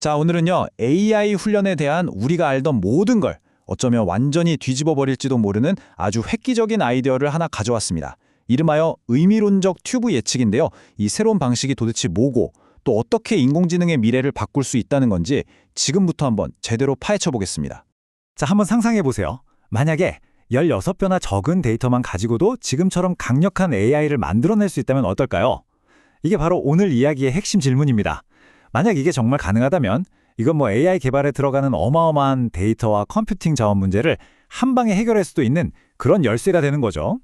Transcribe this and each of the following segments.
자, 오늘은요, AI 훈련에 대한 우리가 알던 모든 걸 어쩌면 완전히 뒤집어 버릴지도 모르는 아주 획기적인 아이디어를 하나 가져왔습니다. 이름하여 의미론적 튜브 예측인데요. 이 새로운 방식이 도대체 뭐고 또 어떻게 인공지능의 미래를 바꿀 수 있다는 건지 지금부터 한번 제대로 파헤쳐 보겠습니다. 자, 한번 상상해 보세요. 만약에 16배나 적은 데이터만 가지고도 지금처럼 강력한 AI를 만들어낼 수 있다면 어떨까요? 이게 바로 오늘 이야기의 핵심 질문입니다. 만약 이게 정말 가능하다면 이건 AI 개발에 들어가는 어마어마한 데이터와 컴퓨팅 자원 문제를 한 방에 해결할 수도 있는 그런 열쇠가 되는 거죠.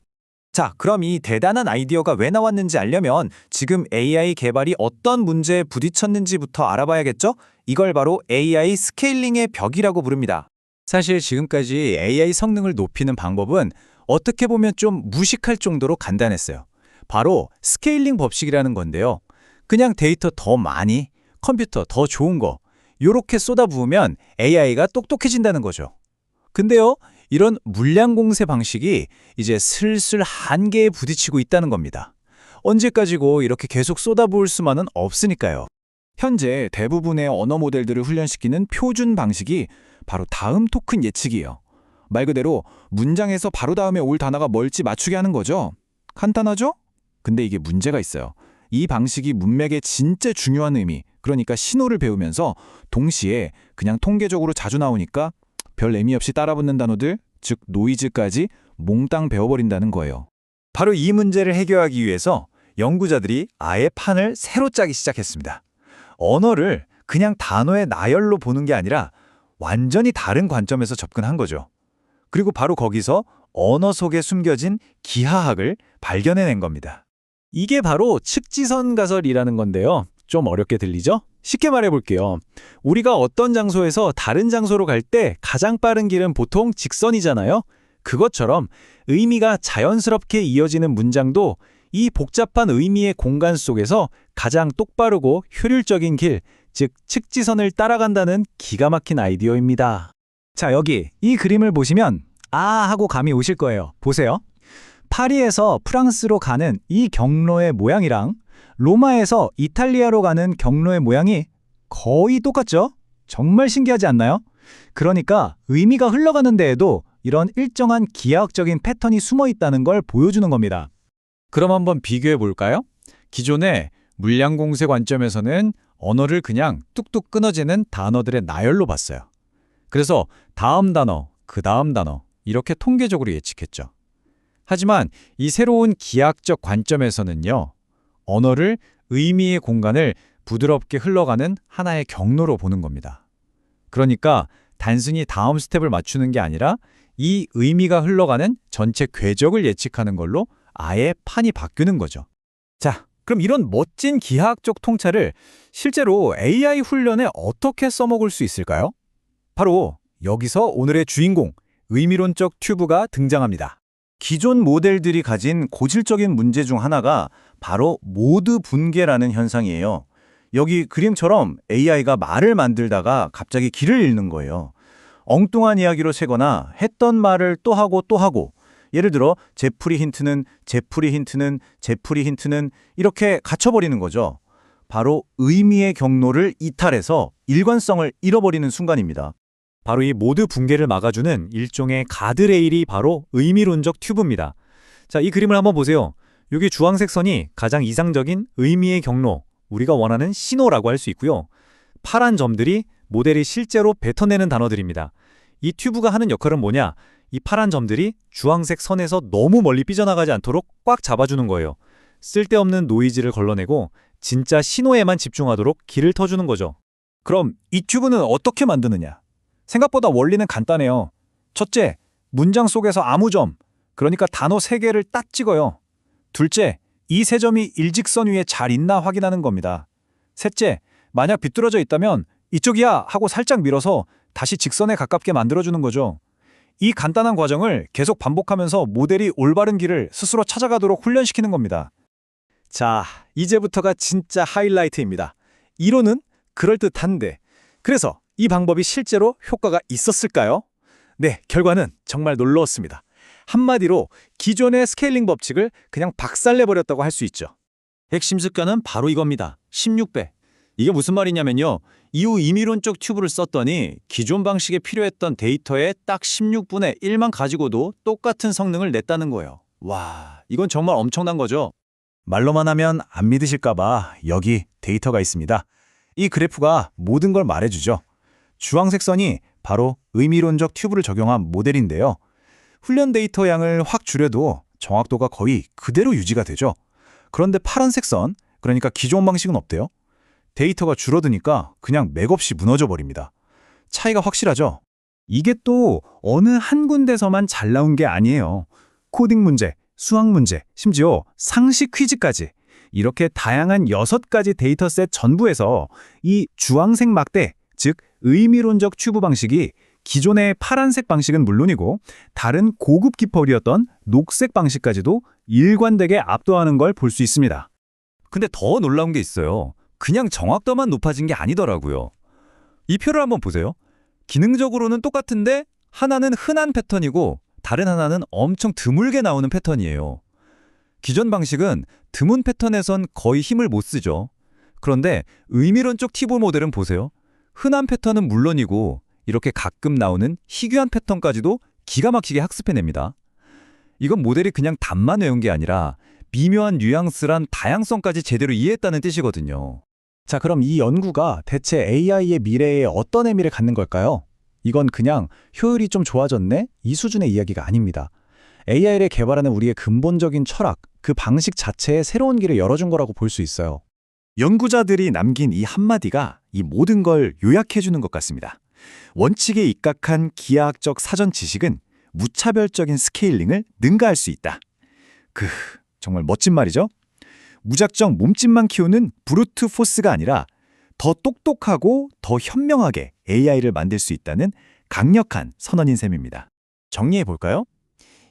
자, 그럼 이 대단한 아이디어가 왜 나왔는지 알려면 지금 AI 개발이 어떤 문제에 부딪혔는지부터 알아봐야겠죠? 이걸 바로 AI 스케일링의 벽이라고 부릅니다. 사실 지금까지 AI 성능을 높이는 방법은 어떻게 보면 좀 무식할 정도로 간단했어요. 바로 스케일링 법칙이라는 건데요. 그냥 데이터 더 많이, 컴퓨터 더 좋은 거, 요렇게 쏟아부으면 AI가 똑똑해진다는 거죠. 근데요, 이런 물량 공세 방식이 이제 슬슬 한계에 부딪히고 있다는 겁니다. 언제까지고 이렇게 계속 쏟아부을 수만은 없으니까요. 현재 대부분의 언어 모델들을 훈련시키는 표준 방식이 바로 다음 토큰 예측이에요. 말 그대로 문장에서 바로 다음에 올 단어가 뭘지 맞추게 하는 거죠. 간단하죠? 근데 이게 문제가 있어요. 이 방식이 문맥의 진짜 중요한 의미, 그러니까 신호를 배우면서 동시에 그냥 통계적으로 자주 나오니까 별 의미 없이 따라붙는 단어들, 즉 노이즈까지 몽땅 배워버린다는 거예요. 바로 이 문제를 해결하기 위해서 연구자들이 아예 판을 새로 짜기 시작했습니다. 언어를 그냥 단어의 나열로 보는 게 아니라 완전히 다른 관점에서 접근한 거죠. 그리고 바로 거기서 언어 속에 숨겨진 기하학을 발견해낸 겁니다. 이게 바로 측지선 가설이라는 건데요. 좀 어렵게 들리죠? 쉽게 말해볼게요. 우리가 어떤 장소에서 다른 장소로 갈 때 가장 빠른 길은 보통 직선이잖아요. 그것처럼 의미가 자연스럽게 이어지는 문장도 이 복잡한 의미의 공간 속에서 가장 똑바르고 효율적인 길, 즉 측지선을 따라간다는 기가 막힌 아이디어입니다. 자, 여기 이 그림을 보시면 아 하고 감이 오실 거예요. 보세요. 파리에서 프랑스로 가는 이 경로의 모양이랑 로마에서 이탈리아로 가는 경로의 모양이 거의 똑같죠? 정말 신기하지 않나요? 그러니까 의미가 흘러가는 데에도 이런 일정한 기하학적인 패턴이 숨어 있다는 걸 보여주는 겁니다. 그럼 한번 비교해 볼까요? 기존의 물량 공세 관점에서는 언어를 그냥 뚝뚝 끊어지는 단어들의 나열로 봤어요. 그래서 다음 단어, 그 다음 단어 이렇게 통계적으로 예측했죠. 하지만 이 새로운 기하학적 관점에서는요. 언어를 의미의 공간을 부드럽게 흘러가는 하나의 경로로 보는 겁니다. 그러니까 단순히 다음 스텝을 맞추는 게 아니라 이 의미가 흘러가는 전체 궤적을 예측하는 걸로 아예 판이 바뀌는 거죠. 자, 그럼 이런 멋진 기하학적 통찰을 실제로 AI 훈련에 어떻게 써먹을 수 있을까요? 바로 여기서 오늘의 주인공, 의미론적 튜브가 등장합니다. 기존 모델들이 가진 고질적인 문제 중 하나가 바로 모드 붕괴라는 현상이에요. 여기 그림처럼 AI가 말을 만들다가 갑자기 길을 잃는 거예요. 엉뚱한 이야기로 세거나 했던 말을 또 하고 또 하고, 예를 들어 제프리 힌트는 제프리 힌트는 제프리 힌트는 이렇게 갇혀버리는 거죠. 바로 의미의 경로를 이탈해서 일관성을 잃어버리는 순간입니다. 바로 이 모드 붕괴를 막아주는 일종의 가드레일이 바로 의미론적 튜브입니다. 자, 이 그림을 한번 보세요. 여기 주황색 선이 가장 이상적인 의미의 경로, 우리가 원하는 신호라고 할 수 있고요. 파란 점들이 모델이 실제로 뱉어내는 단어들입니다. 이 튜브가 하는 역할은 뭐냐? 이 파란 점들이 주황색 선에서 너무 멀리 삐져나가지 않도록 꽉 잡아주는 거예요. 쓸데없는 노이즈를 걸러내고 진짜 신호에만 집중하도록 길을 터주는 거죠. 그럼 이 튜브는 어떻게 만드느냐? 생각보다 원리는 간단해요. 첫째, 문장 속에서 아무 점, 그러니까 단어 3개를 딱 찍어요. 둘째, 이 3점이 일직선 위에 잘 있나 확인하는 겁니다. 셋째, 만약 비뚤어져 있다면 이쪽이야 하고 살짝 밀어서 다시 직선에 가깝게 만들어주는 거죠. 이 간단한 과정을 계속 반복하면서 모델이 올바른 길을 스스로 찾아가도록 훈련시키는 겁니다. 자, 이제부터가 진짜 하이라이트입니다. 이론은 그럴듯한데, 그래서 이 방법이 실제로 효과가 있었을까요? 네, 결과는 정말 놀라웠습니다. 한마디로 기존의 스케일링 법칙을 그냥 박살내버렸다고 할 수 있죠. 핵심 습관은 바로 이겁니다. 16배. 이게 무슨 말이냐면요. 이후 임의론적 튜브를 썼더니 기존 방식에 필요했던 데이터의 딱 16분의 1만 가지고도 똑같은 성능을 냈다는 거예요. 와, 이건 정말 엄청난 거죠. 말로만 하면 안 믿으실까봐 여기 데이터가 있습니다. 이 그래프가 모든 걸 말해주죠. 주황색 선이 바로 의미론적 튜브를 적용한 모델인데요. 훈련 데이터 양을 확 줄여도 정확도가 거의 그대로 유지가 되죠. 그런데 파란색 선, 그러니까 기존 방식은 없대요. 데이터가 줄어드니까 그냥 맥없이 무너져 버립니다. 차이가 확실하죠? 이게 또 어느 한 군데서만 잘 나온 게 아니에요. 코딩 문제, 수학 문제, 심지어 상식 퀴즈까지 이렇게 다양한 6가지 데이터셋 전부에서 이 주황색 막대, 즉 의미론적 튜브 방식이 기존의 파란색 방식은 물론이고 다른 고급 기법이었던 녹색 방식까지도 일관되게 압도하는 걸 볼 수 있습니다. 근데 더 놀라운 게 있어요. 그냥 정확도만 높아진 게 아니더라고요. 이 표를 한번 보세요. 기능적으로는 똑같은데 하나는 흔한 패턴이고 다른 하나는 엄청 드물게 나오는 패턴이에요. 기존 방식은 드문 패턴에선 거의 힘을 못 쓰죠. 그런데 의미론적 튜브 모델은 보세요. 흔한 패턴은 물론이고 이렇게 가끔 나오는 희귀한 패턴까지도 기가 막히게 학습해냅니다. 이건 모델이 그냥 답만 외운 게 아니라 미묘한 뉘앙스란 다양성까지 제대로 이해했다는 뜻이거든요. 자, 그럼 이 연구가 대체 AI의 미래에 어떤 의미를 갖는 걸까요? 이건 그냥 효율이 좀 좋아졌네? 이 수준의 이야기가 아닙니다. AI를 개발하는 우리의 근본적인 철학, 그 방식 자체에 새로운 길을 열어준 거라고 볼 수 있어요. 연구자들이 남긴 이 한마디가 이 모든 걸 요약해주는 것 같습니다. 원칙에 입각한 기하학적 사전 지식은 무차별적인 스케일링을 능가할 수 있다. 정말 멋진 말이죠? 무작정 몸집만 키우는 브루트 포스가 아니라 더 똑똑하고 더 현명하게 AI를 만들 수 있다는 강력한 선언인 셈입니다. 정리해 볼까요?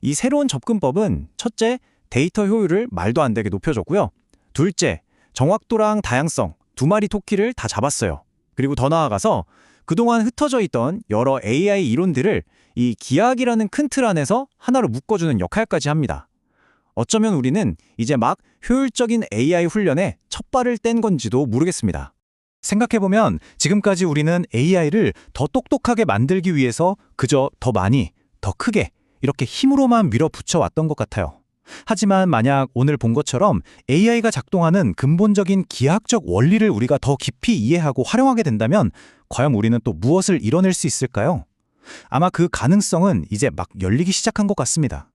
이 새로운 접근법은 첫째, 데이터 효율을 말도 안 되게 높여줬고요. 둘째, 정확도랑 다양성, 두 마리 토끼를 다 잡았어요. 그리고 더 나아가서 그동안 흩어져 있던 여러 AI 이론들을 이 기하학이라는 큰 틀 안에서 하나로 묶어주는 역할까지 합니다. 어쩌면 우리는 이제 막 효율적인 AI 훈련에 첫 발을 뗀 건지도 모르겠습니다. 생각해보면 지금까지 우리는 AI를 더 똑똑하게 만들기 위해서 그저 더 많이, 더 크게 이렇게 힘으로만 밀어붙여 왔던 것 같아요. 하지만 만약 오늘 본 것처럼 AI가 작동하는 근본적인 기하학적 원리를 우리가 더 깊이 이해하고 활용하게 된다면 과연 우리는 또 무엇을 이뤄낼 수 있을까요? 아마 그 가능성은 이제 막 열리기 시작한 것 같습니다.